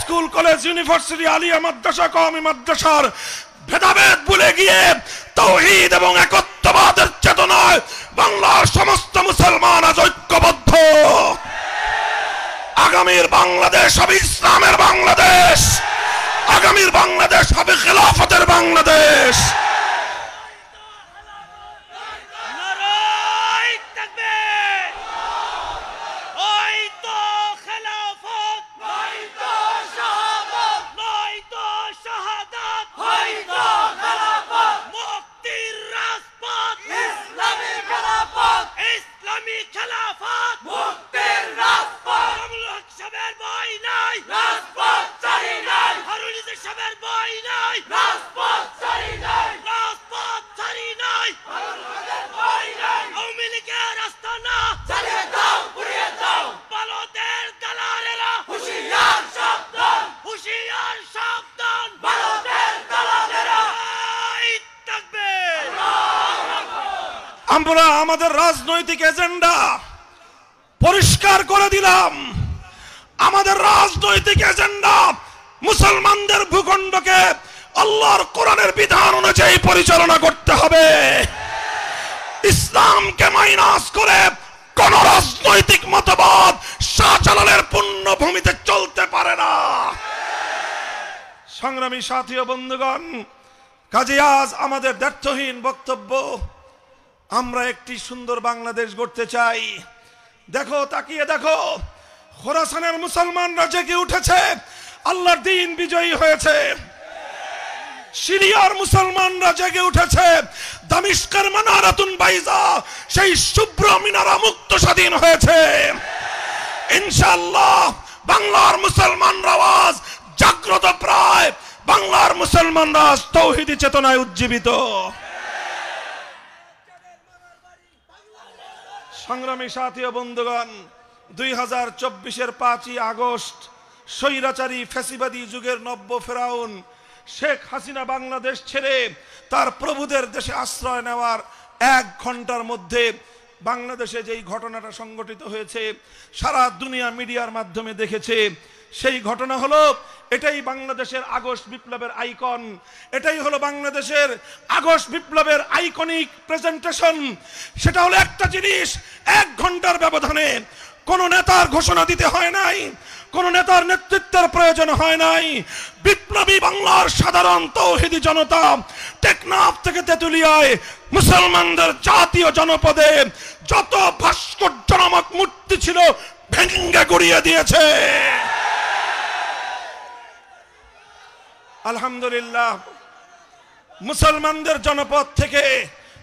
School college university Alia মাদ্রাসা কওমি মাদ্রাসার ভেদাভেদ ভুলে গিয়ে তাওহীদ এবং একত্ববাদের চেতনায় বাংলার সমস্ত মুসলমান আজ ঐক্যবদ্ধ। আগামীর বাংলাদেশ হবে ইসলামের বাংলাদেশ, আগামীর বাংলাদেশ হবে খেলাফতের বাংলাদেশ। আমরা আমাদের রাজনৈতিক এজেন্ডা পরিষ্কার করে দিলাম। আমাদের রাজনৈতিক এজেন্ডা মুসলমানদের ভূখণ্ডকে আল্লাহর কোরআনের বিধান অনুযায়ী পরিচালনা করতে হবে। ইসলামকে মাইনাস করে কোন রাজনৈতিক মতবাদ শাহজালালের পুণ্যভূমিতে চলতে পারে না। সংগ্রামী সাথী ও বন্ধুগণ, কাজে আজ আমাদের দ্ব্যর্থহীন বক্তব্য, আমরা একটি সুন্দর বাংলাদেশ গড়তে চাই। দেখো, তাকিয়ে দেখো, খোরাসানের মুসলমানরা জেগে উঠেছে, আল্লাহর দ্বীন বিজয়ী হয়েছে। সিরিয়ার মুসলমানরা জেগে উঠেছে, দামিশকের মানারাতুন বাইজা সেই শুভ্র মিনারা মুক্ত স্বাধীন হয়েছে। ইনশাআল্লাহ বাংলার মুসলমানরা আজ জাগ্রত প্রায়, বাংলার মুসলমানরা তাওহীদি চেতনায় উজ্জীবিত। সংগ্রামী সাথী ও বন্ধুগণ, 2024-এর 5ই আগস্ট স্বৈরাচারী ফ্যাসিবাদী যুগের নব্য ফেরাউন শেখ হাসিনা বাংলাদেশ ছেড়ে তার প্রভুদের দেশে আশ্রয় নেওয়ার 1 ঘন্টার মধ্যে বাংলাদেশে যেই ঘটনাটা সংঘটিত হয়েছে, সারা দুনিয়া মিডিয়ার মাধ্যমে দেখেছে। সেই ঘটনা হলো, এটাই বাংলাদেশের আগস্ট বিপ্লবের আইকন, এটাই হলো বাংলাদেশের আগস্ট বিপ্লবের আইকনিক প্রেজেন্টেশন। সেটা হলো একটা জিনিস, 1 ঘন্টার ব্যবধানে কোন নেতার ঘোষণা দিতে হয় নাই, কোন নেতার নেতৃত্বের প্রয়োজন হয় নাই। বিপ্লবী বাংলার সাধারণ তাওহীদি জনতা টেকনাফ থেকে তেতুলিয়ায় মুসলমানদের জাতীয় জনপদে যত ভাস্কর্য নামক মূর্তি ছিল ভেঙে গুড়িয়ে দিয়েছে। আলহামদুলিল্লাহ, মুসলমানদের জনপদ থেকে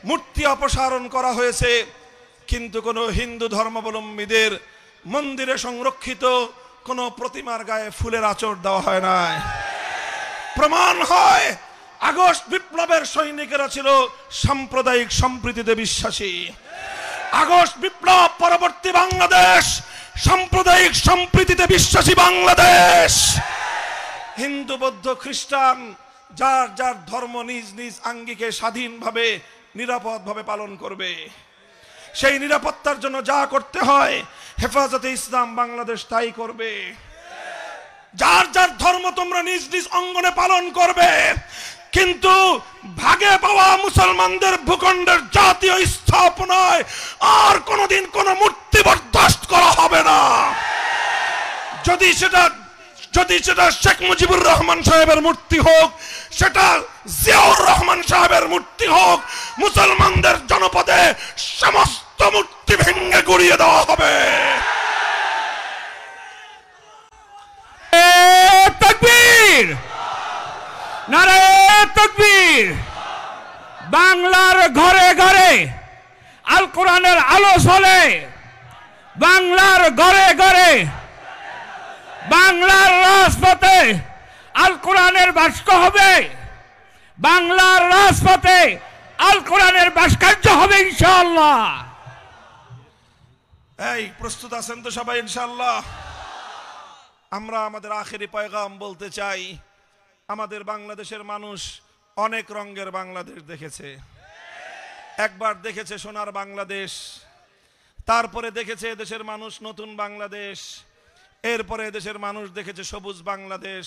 মূর্তি অপসারণ করা হয়েছে, কিন্তু কোন হিন্দু ধর্মাবলম্বীদের মন্দিরে সংরক্ষিত কোন প্রতিমার গায়ে ফুলের আঁচড় দেওয়া হয় নাই। প্রমাণ হয় আগস্ট বিপ্লবের সৈনিকেরা ছিল সাম্প্রদায়িক সম্প্রীতিতে বিশ্বাসী। আগস্ট বিপ্লব পরবর্তী বাংলাদেশ সাম্প্রদায়িক সম্প্রীতিতে বিশ্বাসী বাংলাদেশ। হিন্দু, বৌদ্ধ, খ্রিস্টান যার যার ধর্ম নিজ নিজ আঙ্গিকে স্বাধীনভাবে নিরাপদভাবে পালন করবে। সেই নিরাপত্তার জন্য যা করতে হয় হেফাজতে ইসলাম বাংলাদেশ তাই করবে। যার যার ধর্ম তোমরা নিজ নিজ অঙ্গনে পালন করবে, কিন্তু ভাগে পাওয়া মুসলমানদের ভূখণ্ডের জাতীয় স্থাপনায় আর কোনোদিন কোন মূর্তি বরদাস্ত করা হবে না। যদি সেটা শেখ মুজিবুর রহমান সাহেবের মূর্তি হোক, সেটা জিয়াউর রহমান সাহেবের মূর্তি হোক, মুসলমানদের জনপদে সমস্ত মূর্তি ভেঙে গুড়িয়ে দেওয়া হবে। তাকবীর, নারে তাকবীর। বাংলার ঘরে ঘরে আল কোরআনের আলো চলে, বাংলার ঘরে ঘরে বাংলার রাজপথে আল কোরআনের ভাস্ক হবে, বাংলার রাজপথে আল কোরআনের ভাস্কর্য হবে ইনশাআল্লাহ। এই প্রস্তুত আছেন তো সবাই ইনশাআল্লাহ? আমরা আমাদের আখেরি পয়গাম বলতে চাই, আমাদের বাংলাদেশের মানুষ অনেক রঙের বাংলাদেশ দেখেছে। একবার দেখেছে সোনার বাংলাদেশ, তারপরে দেখেছে দেশের মানুষ নতুন বাংলাদেশ, এরপরে দেশের মানুষ দেখেছে সবুজ বাংলাদেশ,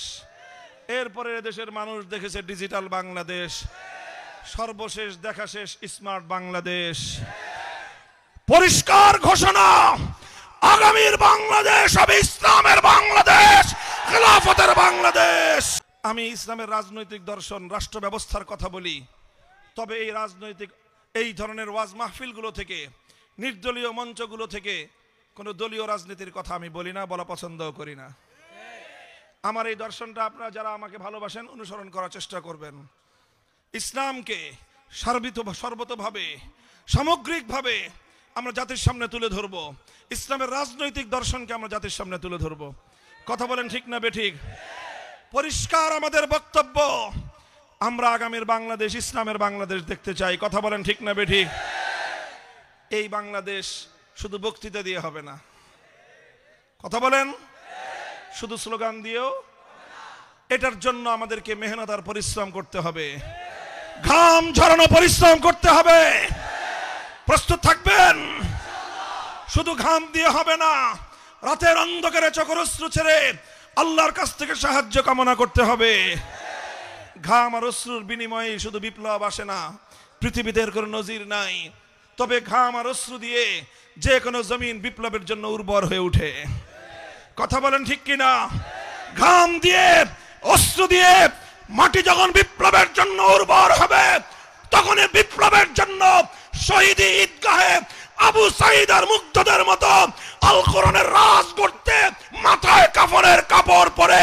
এরপরে দেশের মানুষ দেখেছে ডিজিটাল বাংলাদেশ, সর্বশেষ দেখা শেষ স্মার্ট বাংলাদেশ। পরিষ্কার ঘোষণা, আগামীর বাংলাদেশ হবে ইসলামের বাংলাদেশ, খেলাফতের বাংলাদেশ। আমি ইসলামের রাজনৈতিক দর্শন, রাষ্ট্র ব্যবস্থার কথা বলি, তবে এই ধরনের ওয়াজ মাহফিলগুলো থেকে, নির্দলীয় মঞ্চগুলো থেকে কোনো দলীয় রাজনীতির কথা আমি বলি না, বলা পছন্দও করি না। আমার এই দর্শনটা আপনারা যারা আমাকে ভালোবাসেন অনুসরণ করার চেষ্টা করবেন। ইসলামকে সর্বতোভাবে সামগ্রিকভাবে আমরা জাতির সামনে তুলে ধরব, ইসলামের রাজনৈতিক দর্শনকে আমরা জাতির সামনে তুলে ধরব। কথা বলেন ঠিক না বেঠিক? পরিষ্কার আমাদের বক্তব্য, আমরা আগামীর বাংলাদেশ ইসলামের বাংলাদেশ দেখতে চাই। কথা বলেন ঠিক না বেঠিক? এই বাংলাদেশ শুধু বক্তৃতা দিয়ে হবে না, কথা বলেন, শুধু স্লোগান দিয়েও, এটার জন্য আমাদেরকে মেহনত আর পরিশ্রম করতে হবে, ঘাম ঝরানো পরিশ্রম করতে হবে। প্রস্তুত থাকবেন? শুধু ঘাম দিয়ে হবে না, রাতের অন্ধকারে চোখের অশ্রু ছেড়ে আল্লাহর কাছ থেকে সাহায্য কামনা করতে হবে। ঘাম আর অশ্রুর বিনিময়ে শুধু বিপ্লব আসে না, পৃথিবীতে এর কোনো নজির নাই। তবে ঘাম আর অশ্রু দিয়ে যে কোনো জমিন বিপ্লবের জন্য উর্বর হয়ে ওঠে। কথা বলেন ঠিক কিনা? ঘাম দিয়ে অশ্রু দিয়ে মাটি যখন বিপ্লবের জন্য উর্বর হবে, তখন এই বিপ্লবের জন্য শহীদি ঈদগাহে আবু সাঈদ আর মুগ্ধদের মতো আল কোরআনের রাজ করতে মাথায় কাফনের কাপড় পরে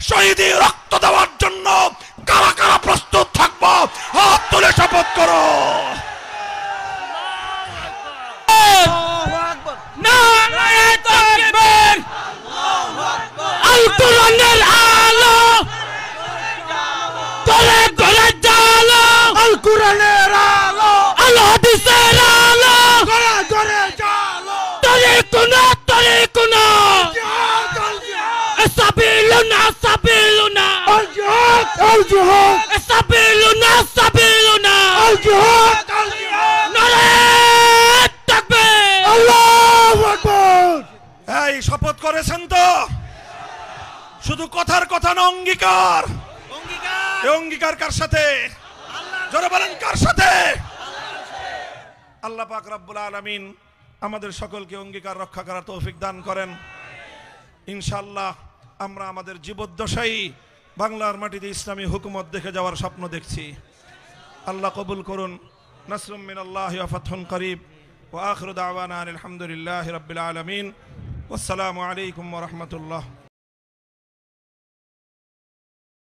শহীদি রক্ত দেওয়ার জন্য কারা কারা প্রস্তুত থাকবো? হাত তুলে শপথ করো। নারায়ে তাকবীর, আল কোরআনের আলো তলে তলে জ্বালো, আল কোরআনের আলো, আল হাদিসের আলো ঘরে ঘরে জ্বালো, তলে কোনা সাবিলুনা আল জিহাদ সাবিলুনা আল জিহাদ নারায়ে তাকবীর, আল্লাহু আকবার। এই শপথ করেছেন তো? শুধু কথার কথা না, অঙ্গীকার। এই অঙ্গীকার কার সাথে? জোরে বলেন, কার সাথে? আল্লাহ পাক রব্বুল আলামিন আমাদের সকলকে অঙ্গীকার রক্ষা করার তৌফিক দান করেন। ইনশাআল্লাহ আমরা আমাদের জীবদ্দশায় বাংলার মাটিতে ইসলামী হুকুমত দেখে যাওয়ার স্বপ্ন দেখছি। আল্লাহ কবুল করুন। নাসরুম মিনাল্লাহি ওয়া ফাতহুন করিব ওয়া আখিরু দাওয়ানা আলহামদুলিল্লাহি রাব্বিল আলামিন। ওয়াসসালামু আলাইকুম ওয়া রাহমাতুল্লাহ।